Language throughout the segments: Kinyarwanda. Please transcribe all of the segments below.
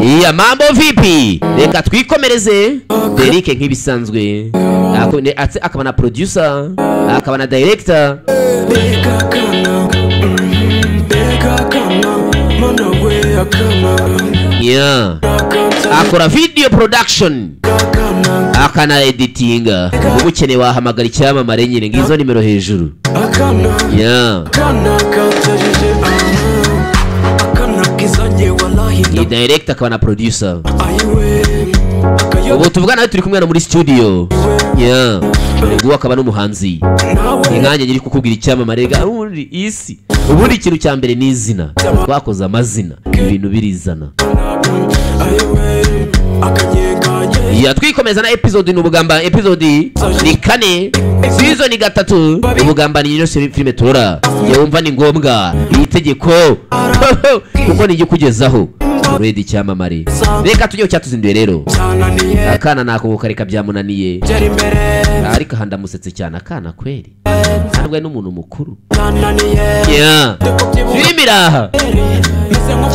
iya mambo vipi reka twikomereze Derike nk'ibisanzwe akaba na producer akaba na director yeah akora video production akana editinga ubukene wahamagara icyamamare nyine ngizo nimero hejuru yeah ni director akaba na producer ubu tuvugana nawe turi kumwe muri studio yeah ngo akaba n'umuhanzi inkange nyiri kukubwira icyamamare ubundi isi ubundi ikintu cya mbere ni izina twakoze amazina ibintu birizana ya twikomeza na episode n'ubugamba episode ni 4 season 3 ubugamba ni nyine filime tora yumva ni ngombwa itegeko kuko nijye kugezaho ready cyamamare reka tujye cyatuzinduye rero akana nako kareka byamunaniye ariko handa musetse cyane akana kweri ntabwo n'umuntu mukuru yeah filmira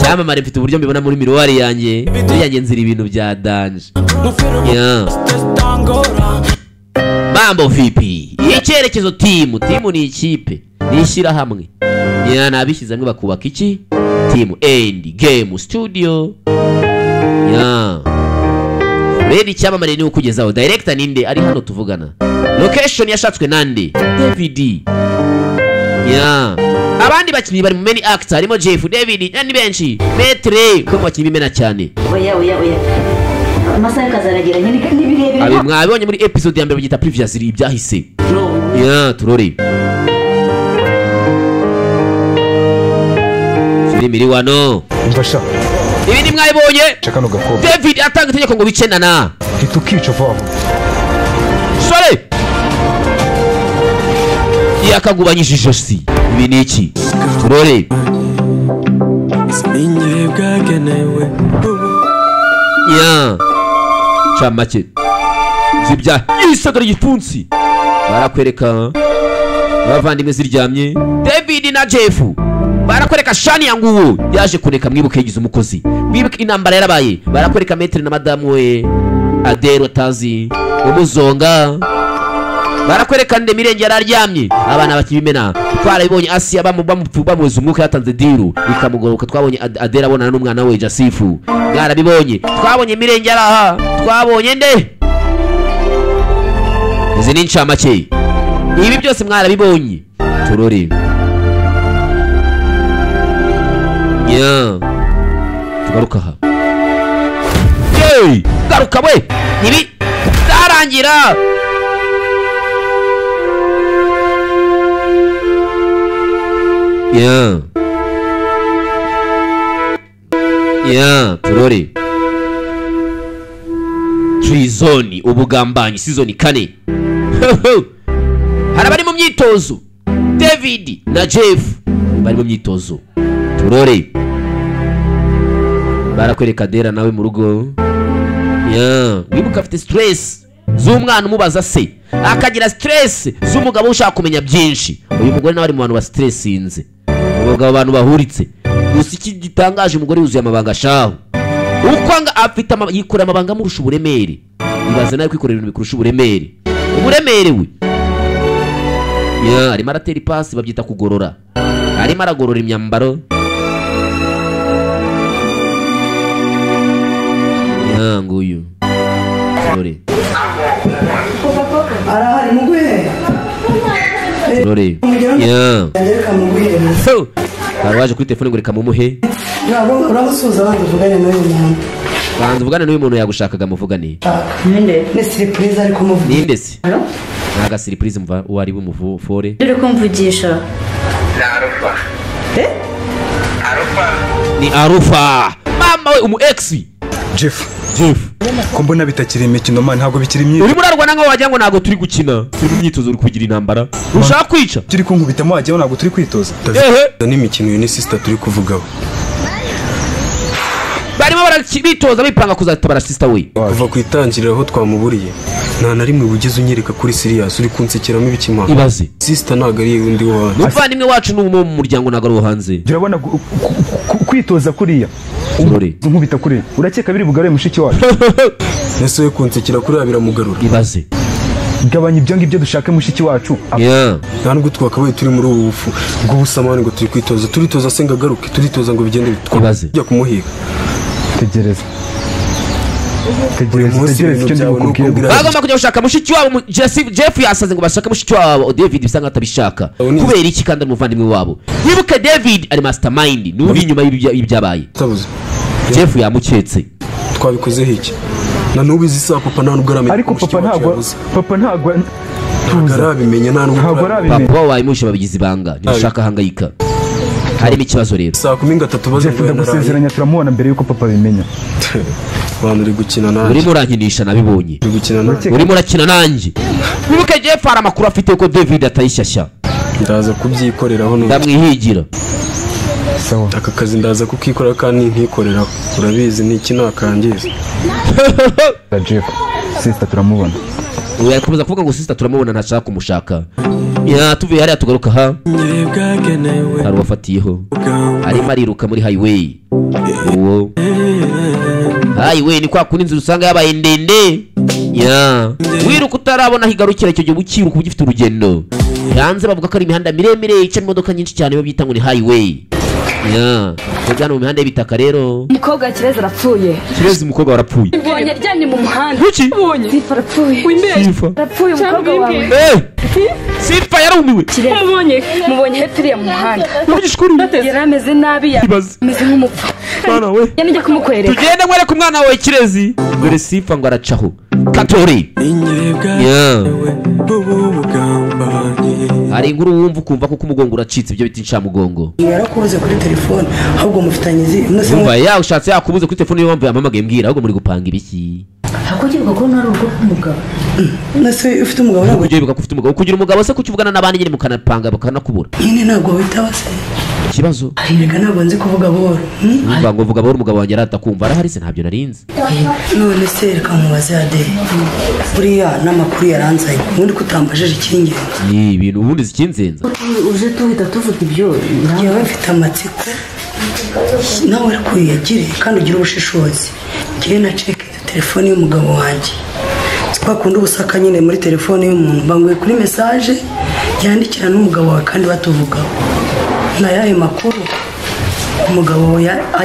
cyamamare mfite uburyo mbibona muri miroir yanjye nzira ibintu bya danje yeah mambo vipi icyerekezo team ni ikipe nishyira hamwe yeah nabishyize hamwe bakubaka iki team end game studio yeah ready cyamamare ni ukugezaho director ninde ari hano tuvugana location yashatswe nande David yeah abandi bakinyi bari mu main actor harimo Jeff David ni benshi metre ko bakinyi bimena cyane oya amasaha kazaragera n'ibirebire abi mwabonye muri episode ya mbere bagita previously ibyahise yeah turore filimi wano mfasha ibi ni mwayibonye chakano gakobwa David atanga itegeko ngo bicenana fitukico vamo sore yakagubanyije ijosi ibi ni iki turore inye bwagenewe ya chamake zibya isagara gifunsi barakwereka bavandimwe ziryamye David na Jeff barakwereka Shani yanguwo yaje kureka mwibuke yigize umukozi mwibuke intambara yarabaye barakwereka Metre na madamu we Adero tazi umuzonga barakwereka nde Mirenge yararyamye abana bakibimena twarabibonye Asia bamuze umwuka yatanze diru bikamugoroka twabonye Adera abonana n'umwana we Jasifu bwarabibonye twabonye Mirenge araha twabonye nde izi ni ncamake ibi byose mwarabibonye turore yeah tugaruka ha hey garuka we ibi zarangira yeah turore Trizoni ubugambanyi season 4 harabari mu myitozo David na Jeff bari mu myitozo turore barakwereka Dera nawe mu rugo yeah wibuka afite stress z'umwana umubaza se akagira stress z'umugabo ushaka kumenya byinshi uyu mugore nawe ari mu bantu ba stressinze ubwo abantu bahuritse gusa iki gitangaje umugore yuzuye amabanga shaho ukwanga afite yikora amabanga murusha uburemere ibaze nawe kwikorera ibintu bikurusha uburemere we yeah arimo aratera ipasi babyita kugorora arimo aragorora imyambaro yeah nguyu sorry arahari muguhe sorry yeah so waje kuri telefone ngo reka mumuhe nabo uramusuza banduvugane n'uyu muntu banduvugane n'uyu muntu yagushakaga muvugane ninde ni surprise ariko muvuga ninde se naga surprise mva uwari bumuvore uri kumvugisha Arufa ni Arufa mama we umu ex Jeff ko mbona bitakiri imikino man ntabwo bikiri imyitozo uri murarwana nkaho wagira ngo ntago turi gukina turi mu myitozo uri kugira intambara ushaka kwica turi kunkubitamo wagira ntabwo turi kwitoza n'imikino ni sister turi kuvugaho barimo barabitoza bipanga kuzatabara sister we kuva ku itangiriro aho twamuburiye nta na rimwe bugize unyereka kuri serious uri kunsekiramo ibikima ibaze sister ntago ari undi wo hanze muvandimwe wacu n'uwo mu muryango ntago ari wo hanze urabona kwitoza kuriya Sorry. nkubita kuriya urakeka biri bugarure mushiki wacu ese we kunsekera kuriya biramugarura ibaze gabanya ibyo ngibyo dushake mushiki wacu yeah nta nubwo twakabaye turi muri ubu bufu bw'ubusamani ngo turi kwitoza turitoza se ngo agaruke turitoza ngo bigende Ibaze. tujya kumuhiga tegereza munsi tegereza icyo ndi ibintu byawe bukubwire ni uko bagomba kujya gushaka mushiki wabo Jeff yasaze ngo bashake mushiki wabo David bisa nkatabishaka kubera iki kandi umuvandimwe wabo wibuke David ari mastermind ni uri inyuma y'ibyabaye tabuze Jeff yamuketse twabikozeho iki na n'ubu izi saa papa nta nubwo aramenya ariko papa ntabwo tuza arabimenya nta nubwo ntabwo arabimenya papa wawe mushe babigize ibanga ntishaka hangayika harimo ikibazo rero saa 10:03 baze Jeff ndagusezeranya turamubona mbere yuko papa abimenya abantu uri gukina nanjye urimo urankinisha nabibonye uri gukina nanjye urimo urakina nanjye wibuke Jeff hari amakuru afite ko David atayishyashya ndaza kubyikoreraho ndamwihigira sawa aka kazi ndaza kukikorera kandi ntikoreraho urabizi ni iki nakangiza Jeff sister turamubona yakomeza kuvuga ngo sister turamubona ntashaka kumushaka ya tuvuye hariya tugaruka ha hari uwafatiyeho arimo ariruka muri highway uwo highway ni kwa kundi inzu usanga yabaye ndende ya wiruka utarabona higarukira icyo gihe ukiruka ugifite urugendo hanze bavuga ko ari imihanda miremire icamo imodoka nyinshi cyane babyita ngo ni highway ya kujyana mu mihanda y'ibitaka rero umukobwa Kirezi arapfuye Kirezi umukobwa warapfuye mbonye aryamye mu muhanda kuki Sifa arapfuye Sifa arapfuye umukobwa wawe Sifa yarumiwe mubonye hepfo iriya mu muhanda mubishukuru yari ameze nabi Ibaze. ameze nk'umupfu mwana we yani njya kumukwereka tugende mwereke umwana wawe Kirezi dore Sifa ngo aracaho katori ya hari inkuru wumva ukumva kuko umugongo uracitse ibyo bita inshamugongo yarakubuze kuri telefone ahubwo mufitanye izi mwese umva ya ushatse yakubuze kuri telefone niyo mpamvu yampamagaye mbwira ahubwo muri gupanga ibiki ntabwo ugiye ko nari urugo rw'umugabo mwese ufite umugabo ntabwo ugiye biga ko ufite umugabo kugira umugabo se kuki uvugana n'abandi nyine mukanapanga bakanakubura nyine ntabwo witaba se ikibazo reka ntabwo nzi kuvuga buhoro umva ngo vuga bora umugabo wanjye aratakumva arahari se ntabyo narinzi none se reka mubaze ade buriya n'amakuru yaranzaye ubundi kutambajije icyingenzi ni ibintu ubundi zikinzenza uje tuhita tuvuga ibyo yewe mfite amatsiko nawe ariko uyagire kandi ugire ubushishozi ngewe na ceke telefone y'umugabo wanjye twakunda ubusaka nyine muri telefone y'umuntu banguye kuri mesaje yandikira n'umugabo wawe kandi batuvugaho nayahe makuru umugabo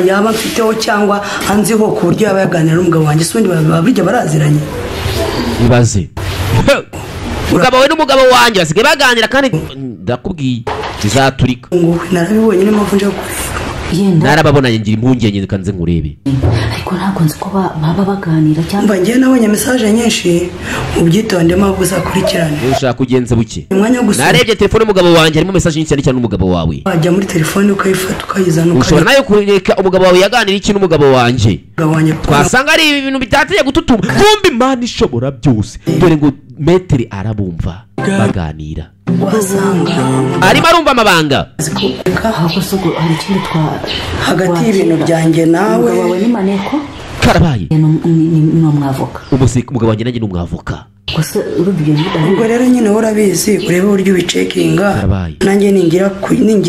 yaba mfiteho cyangwa anziho ku buryo yaba yaganira n'umugabo wanjye se ubundi burya baraziranye ibaze umugabo we n'umugabo wanjye basigaye baganira kandi ndakubwiye bizaturika ngo narabibonye niyo mpamvu nje kureba yenda narababonanye ngira impungenge kanze nkurebe ariko ntabwo nzi ko baba baganira cyangwa mba ngewe nabonye mesaje nyinshi ubyitondemo ahubwo uzakurikirane niba ushaka ugenze buke umwanya wo gusoma narebye telefone y'umugabo wanjye harimo mesaje nyinshi cyane cyane n'umugabo wawe wajya muri telefone ukayifata ukayizana ushobora nayo kureka umugabo wawe yaganira iki n'umugabo wanjye umugabo wanjye twasanga ari ibintu bitateye gututuma kumbi imana ishobora byose dore ngo metere arabumva baganira wasanga arimo arumva amabanga ahubwo se ubwo hari ikindi hagati y'ibintu byanjye nawe umugabo wawe ni maneko karabaye ni umwavoka umugabo wanjye nanjye ni umwavoka gusa urubyo ubwo rero nyine wowe urabizi urebe uburyo ubicekinga Karabaye. nanjye ningira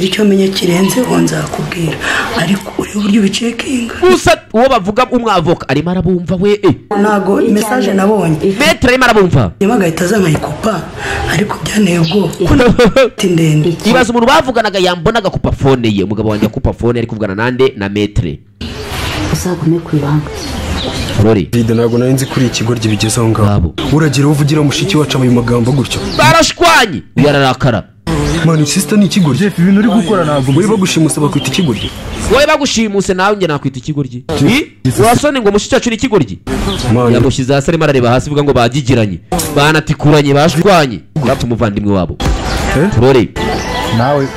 icyo menya kirenzeho nzakubwira ariko urebe uburyo ubicekinga gusa uwo bavuga umwavoka arimo arabumva we ntago mesaje nabonye metere arimo arabumva nyuma agahita aza nkayikopa ariko byanteye ubwoba ati ndende ibaza umuntu bavuganaga yambona agakupa fone ye umugabo wanjye akupa fone ari kuvugana nande na metere uzagume ku ibanga rori Vide ntabwo nari nzi kuri iki kigoryi bigeze aho ngaho Ngabo. uragira uvugira mushiki wacu ayo magambo gutyo barashwanye yararakara mani sister ni ikigoryi Jeff ibintu uri gukora ntabwo wowe bagushimusa bakwita ikigoryi wowe bagushimuse nawe njye nakwita ikigoryi wasone ngo mushiki wacu ni ikigoryi mani yamushyize hasi arimo arareba hasi uvuga ngo bagigiranye banatikuranye bashwanye bapfa umuvandimwe wabo rori nawe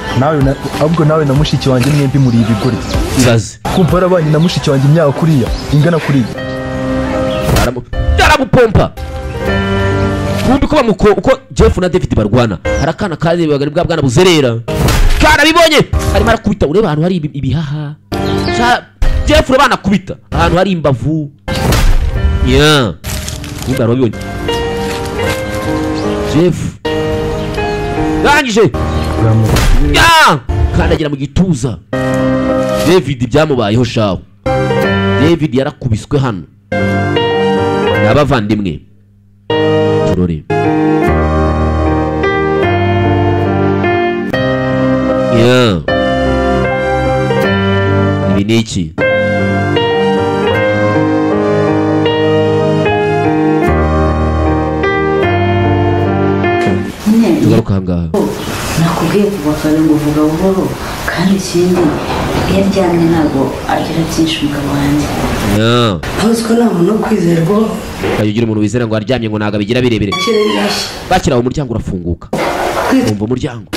ahubwo nawe na mushiki wanjye mwembi muri ibigori ibaze kumva arabanye na mushiki wanjye imyaka kuriya ingana kuriya yaramupompa kumbi ko uko Jeff na David barwana hari akana karebaga bwa bwana buzerera karabibonye arimo arakubita ureba ahantu hari ibihaha Jeff ureba anakubita ahantu hari imbavu ya kumbi arabibonye Jeff rangije ya kandagira mu gituza David byamubayeho shaho. David yarakubiswe hano n'abavandimwe. Turore. Ibi ni iki? Tugaruka ahangaha. nakubwiye kuva kare ngo uvuga buhoro kandi ikindi iyo aryamye ntabwo agira byinshi umugabo wanjye. aho uziko nta muntu wo kwizerwa Ukagira umuntu wizera ngo aryamye ngo ntago abigira birebire. Bakira umuryango urafunguka. Umva umuryango.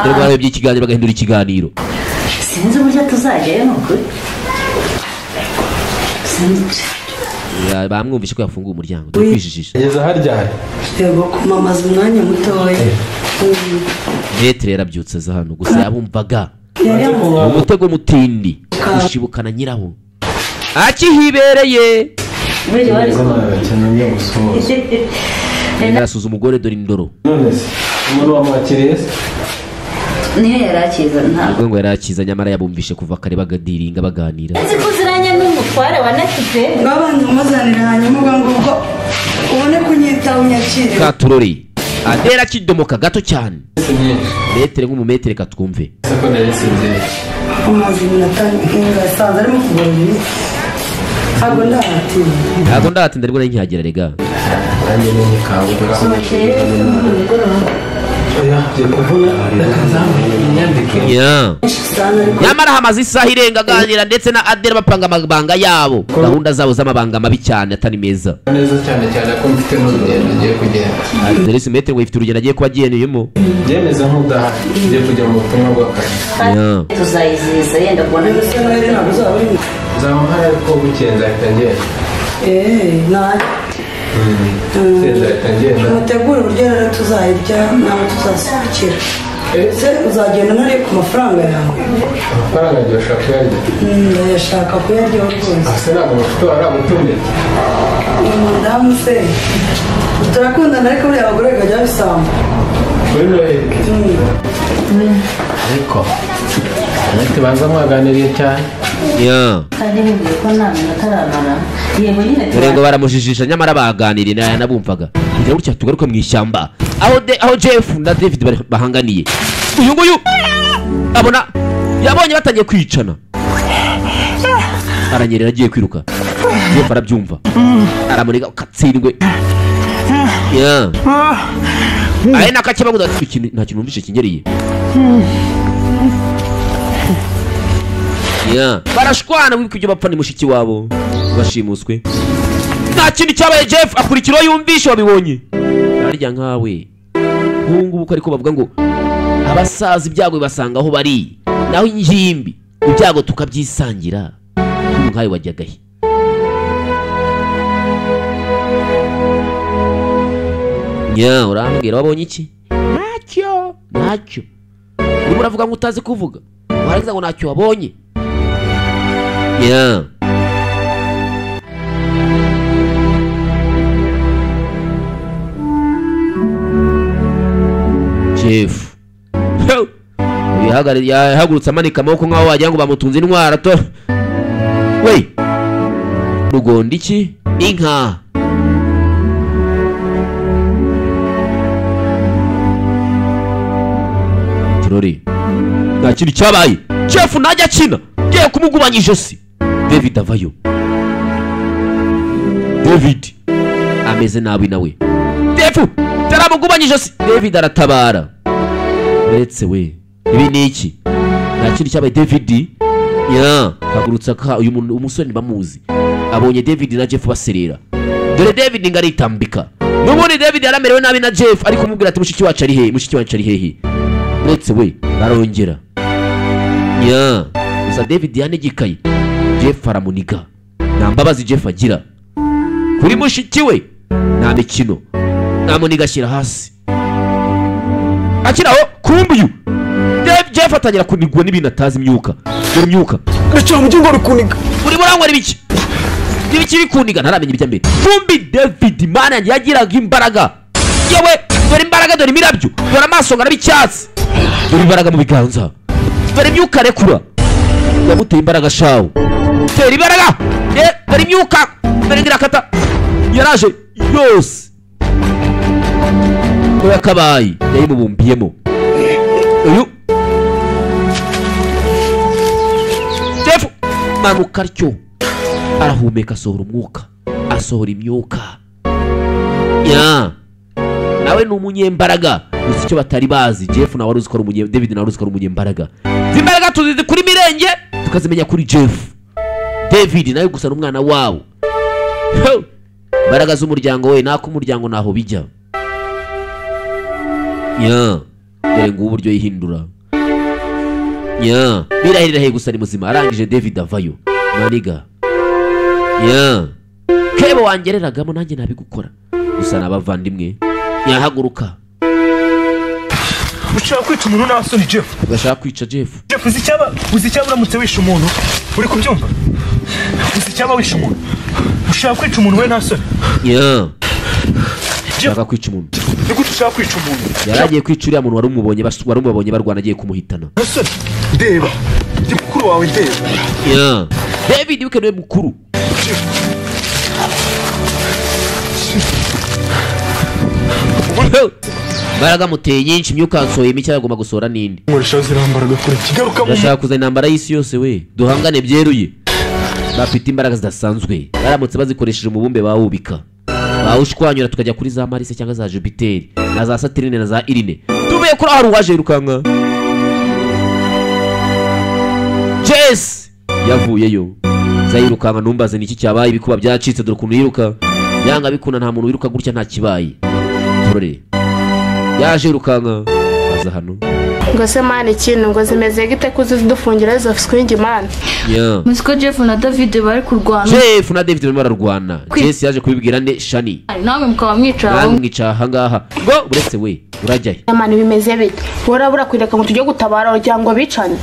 Dore barebye ikiganiro bagahindura ikiganiro. Sinzi uburyo tuzajyayo nukuri. Bamwumvishe ko yafunguye umuryango. Tukwijijisha. Yeza haryari. yego kumamaza umwanya mutoya. Metre yarabyutse za hano gusa yabumvaga. Umutego mutindi ushibukana nyiraho. Akihibereye. Buri wari Yarasuza umugore dore indoro. Umuntu wamwakiriye niyo yarakiza ntabwo ngo yarakiza nyamara yabumvishe kuva kare bagadiringa baganira. zikuziranye n'umutware wa Natife ngabandi umuzanira hanyuma ngo ubone kunyitaho unyakire. Katurori adera kidomoka gato cyane. Metre nk'umumetre katwumve. sako narisinze amazi minatanga sanze arimo kugorora. Ntabwo ndahatinda rwo nkihagera rega. nanjye ni kabuga Nyamara hamaze isaha irenga aganira ndetse na Adele bapanga amabanga yabo. Gahunda zabo z'amabanga mabi cyane atari meza. neza cyane ko mfite n'urugendo ngiye kugenda. Adele Metre ngo ifite urugendo agiye kuba ageneyemo. Byemeza nk'udaha ngiye kujya mu butumwa bw'akazi. tuzayizihiza yenda kubona nzamuha ariko bukeye nzahita ngenda. Nzahita ngenda. mutegure uburyo rero tuzayirya nawe tuzasukira. ese uzagenda nari ku mafaranga yawe? Amafaranga agiye ushaka kuyarya. ndayashaka kuyaryaho rwose. ase ntabwo mufite waramutumye. umudamu se turakundana ariko buriya abagore bakajya babisamba. Muri Noheli. Ariko tubanza mwaganiriye cyane. kandi bivuye ko nta muntu ataramara yego nyine Dore ngo baramujijisha nyamara baganiriye naye nabumvaga. Ngira gutya tugaruka mu ishyamba. Aho Jeff na David bahanganiye. Uyu nguyu abona yabonye batangiye kwicana. Aranyerera agiye kwiruka. Jeff arabyumva. Aramuniga ukatsindwe. Aye nakakiba ngo nta kintu numvishe kingereye. Barashwana wiko ibyo bapfa ni mushiki wabo bashimuswe. Nta kintu cyabaye Jeff akurikiraho yumvishe wabibonye. Arya nkawe. Hungu uko ariko bavuga ngo abasaza ibyago bibasanga aho bari. Naho ingimbi ibyago tukabyisangira. Nkawe wajyagahe. Urambwira wabonye iki? Ntacyo. Urimo uravuga ngo utazi kuvuga. Warangiza ngo ntacyo wabonye. Jeff yahagurutse amanika amaboko nk'aho wagira ngo bamutunze intwara to. We rugonda iki? Inka. Turori nta kintu cyabaye. Jeff najya akina ngiye kumugubanya ijosi. David avayo. David ameze nabi nawe. Jeff taramugubanya ijosi. David aratabara. Uretse we ibi ni iki? Nta kintu cyabaye. David hagurutsa uyu umusore bamuzi. Abonye David na Jeff baserera. Dore David ngaritambika. Nubundi David yaramerewe nabi na Jeff ariko kumubwira ati mushiki wacu ari hehe? Mushiki wacu ari hehe? Uretse we barongera. Gusa David yanegekaye. Jeff aramuniga. Nta mbabazi Jeff agira kuri mushiki we. Nta mikino. Namuniga ashyira hasi. Akiraho kumbuyu. Jeff atangira kunigwa n'ibintu atazi imyuka. Dore imyuka. Gacha mugingo rukuniga. Uri burangwa n'ibiki? Ibiki bikuniga ntaramenya ibya mbere. Kumbi David mana yagiraga imbaraga. Yewe dore imbaraga dore imirabyo. Dore amaso ngara b'icyatsi. Dore imbaraga mu biganza. dore imyuka rekura yamuteye imbaraga shawo tera imbaraga dore imyuka dore ngirakata yaraje yose ko yakabaye yayimubumbiyemo uyu Jeff manuka atyo arahumeka asohora umwuka asohora imyuka nawe ni umunyembaraga gusa icyo batari bazi Jeff nawe aruzi ko ari umunyembaraga David nawe aruzi ko ari umunyembaraga imbaraga tuzizi kuri Mirenge tukazimenya kuri Jeff David nawe gusa n'umwana wawo imbaraga z'umuryango we nako umuryango naho bijya dore ngo uburyo yihindura birahirira he gusa ni muzima arangije David avayo maniga kebo wangereragamo nanjye nabigukora gusa nabavandimwe yahaguruka ushaka kwica umuntu nta soni Jeff ugashaka kwica Jeff uzi icyaba uramutse wishe umuntu uri kubyumva uzi icyaba wishe umuntu ushaka kwica umuntu we nta soni ushaka kwica umuntu ni gute ushaka kwica umuntu yaragiye kwica uriya muntu wari umubonye barwana agiye kumuhitana nta soni ndeba ndi mukuru wawe ndeba David wike niwe mukuru imbaraga muteye nyinshi imyuka nsohoye mike agomba gusohora n'indi nkoresha zirambaraga kure kigaruka mu ndashaka kuzana intambara y'isi yose we duhangane byeruye bafite imbaraga zidasanzwe baramutse bazikoresheje umubumbe bawubika bawushwanyura tukajya kuri za Marise cyangwa za Jupiter na za Saturne na za Irine tuvuye kuri aho waje rukanga Jess yavuyeyo zayirukanga numbaze niki cyabaye ibikuba byacitse dore ukuntu yiruka yanga bikuna nta muntu wiruka gutya nta kibaye turore yaje rukanga aza hano ngo se mani ikintu ngo zimeze gite kuzidufungira izo swing man muzi ko Jeff na David bari kurwana Jeff na David barimo bararwana Jess yaje kubibwira nde Shani namwe mukaba mwicara ahangaha ngo uretse we urajyaye mani bimeze bite urabura kwireka ngo tujye gutabara cyangwa bicanye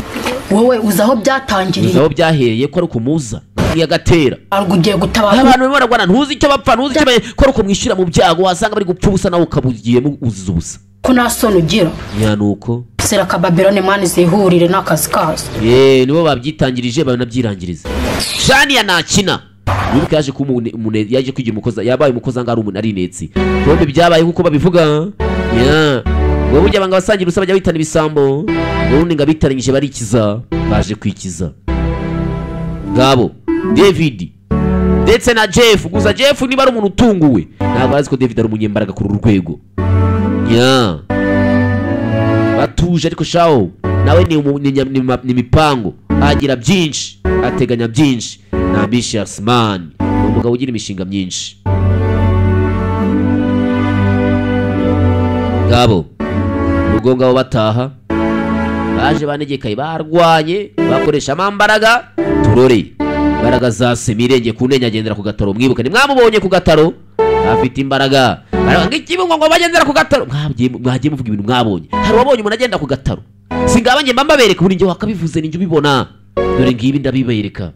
wowe uzaho byatangiriye uzaho byahereye ko ari kumuza yagatera ugiye gutabara abantu barimo barwana ntuzi icyo bapfa ntuzi icyo ko ari kumwishyura mu byago wasanga bari gupfa ubusa nawe ukabugiyemo uziza ubusa ko nta soni ugira nuko sera ka Babylone mani zihurire n'akazi kazo nibo babyitangirije banabyirangiriza Shania nakina yuko yaje yaje kwigira umukozi yabaye umukozi angara umuntu ari netsi bombe byabaye nkuko babivuga ngo burya banga basangira usaba bajya bitana ibisambo ubundi ngabitaranyije barikiza baje kwikiza ngabo David ndetse na Jeff gusa Jeff niba ari umuntu utunguwe ntabwo azi ko David ari umunyembaraga kuri uru rwego batuje ariko shawo nawe ni mipango agira byinshi ateganya byinshi na ambitious man umugabo ugira imishinga myinshi ngabo ubwo ngabo bataha baje banegekaye barwanye bakoresha amambaraga turore imbaraga zase Mirenge ku ntenya agendera ku gataro mwibuka ni mwamubonye ku gataro afite imbaraga baranga ikibungo ngo bagendera ku gataro mwagiye muvuga ibintu mwabonye hari wabonye umuntu agenda ku gataro singaba nge mbabereka ubundi nge wakabivuze ninjye ubibona dore ngibi ndabibereka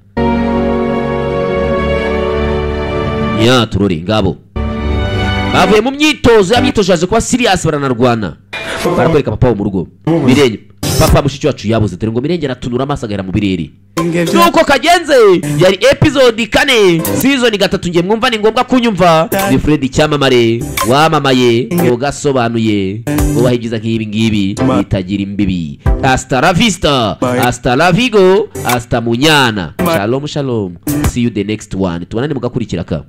turore ngabo bavuye mu myitozo ya myitozo yaje kuba serious baranarwana barakwereka papa wo mu rugo Mirenge papa mushiki wacu yabuze dore ngo Mirenge aratunura amaso agahera mu birere nuko kagenze yari episode 4 season 3 nge mwumva ni ngombwa kunyumva ni Fred Cyamamare wamamaye ugasobanuye ubahe byiza nk'ibi ngibi bitagira imbibi hasta la vista hasta la vigo hasta munyana shalom see you the next one tubonane mugakurikira ka